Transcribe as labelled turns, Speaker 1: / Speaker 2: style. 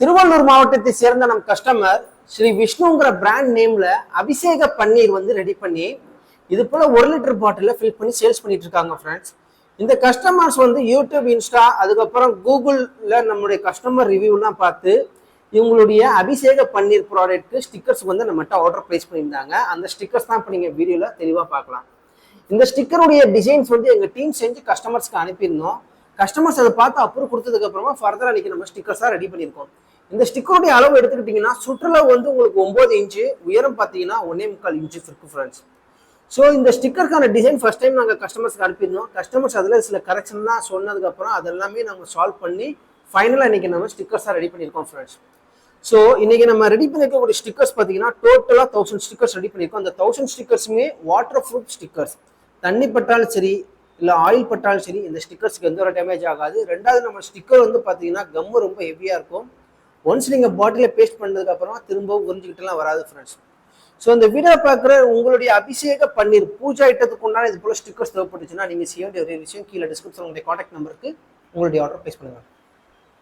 Speaker 1: திருவள்ளூர் மாவட்டத்தை சேர்ந்த நம் கஸ்டமர் ஸ்ரீ விஷ்ணுங்கிற பிராண்ட் நேம்ல அபிஷேக பன்னீர் வந்து ரெடி பண்ணி இது போல 1 லிட்டர் பாட்டில ஃபில் பண்ணி சேல்ஸ் பண்ணிட்டு இருக்காங்க ஃப்ரெண்ட்ஸ். இந்த கஸ்டமர்ஸ் வந்து யூடியூப், இன்ஸ்டா, அதுக்கப்புறம் கூகுள்ல நம்மளுடைய கஸ்டமர் ரிவ்யூலாம் பார்த்து இவங்களுடைய அபிஷேக பன்னீர் ப்ராடக்ட்க்கு ஸ்டிக்கர்ஸ் வந்து நம்மகிட்ட ஆர்டர் பிளேஸ் பண்ணியிருந்தாங்க. அந்த ஸ்டிக்கர்ஸ் தான் இப்போ நீங்கள் வீடியோவில் தெளிவாக பார்க்கலாம். இந்த ஸ்டிக்கருடைய டிசைன்ஸ் வந்து எங்கள் டீம் செஞ்சு கஸ்டமர்ஸ்க்கு அனுப்பியிருந்தோம். கஸ்டமர்ஸ் அதை பார்த்து அப்ரூவ் கொடுத்ததுக்கு அப்புறமா ஃபர்தர் அன்னைக்கு நம்ம ஸ்டிக்கர்ஸாக ரெடி பண்ணியிருக்கோம். இந்த ஸ்டிக்கருடைய அளவு எடுத்துக்கிட்டிங்கன்னா சுற்றளவு வந்து உங்களுக்கு 9 இன்ச்சு, உயரம் பார்த்தீங்கன்னா 1.25 இன்ச்சு இருக்கு ஃப்ரெண்ட்ஸ். ஸோ இந்த ஸ்டிக்கருக்கான டிசைன் ஃபர்ஸ்ட் டைம் நாங்கள் கஸ்டமர்ஸ்க்கு அனுப்பியிருந்தோம். கஸ்டமர்ஸ் அதில் சில கரெக்ஷன்லாம் சொன்னதுக்கப்புறம் அதெல்லாமே நம்ம சால்வ் பண்ணி ஃபைனலாக இன்னைக்கு நம்ம ஸ்டிக்கர்ஸாக ரெடி பண்ணியிருக்கோம் ஃப்ரெண்ட்ஸ். ஸோ இன்னைக்கு நம்ம ரெடி பண்ணிருக்கக்கூடிய ஸ்டிக்கர்ஸ் பார்த்தீங்கன்னா டோட்டலாக 1000 ஸ்டிக்கர்ஸ் ரெடி பண்ணியிருக்கோம். அந்த 1000 ஸ்டிக்கர்ஸுமே வாட்டர் ப்ரூஃப் ஸ்டிக்கர்ஸ். தண்ணி பட்டாலும் சரி, இல்லை ஆயில் பட்டாலும் சரி, இந்த ஸ்டிக்கர்ஸ்க்கு எந்த ஒரு டேமேஜ் ஆகாது. ரெண்டாவது, நம்ம ஸ்டிக்கர் வந்து பார்த்தீங்கன்னா கம்மு ரொம்ப ஹெவியாக இருக்கும். ஒன்ஸ் நீங்கள் பாட்டிலில் பேஸ்ட் பண்ணதுக்கு அப்புறமா திரும்பவும் உறிஞ்சிக்கிட்டுலாம் வராது ஃப்ரெண்ட்ஸ். ஸோ இந்த வீடியோ பார்க்குற உங்களுடைய அபிஷேக பன்னீர் பூஜை ஐட்டத்துக்கு உண்டான இது போல ஸ்டிக்கர்ஸ் தேவைப்பட்டுச்சுன்னா நீங்கள் செய்ய வேண்டிய ஒரு விஷயம், கீழே டிஸ்கிரிப்ஷன் உங்களுடைய கான்டாக்ட் நம்பருக்கு உங்களுடைய ஆர்டர் பிளேஸ் பண்ணுங்கள்.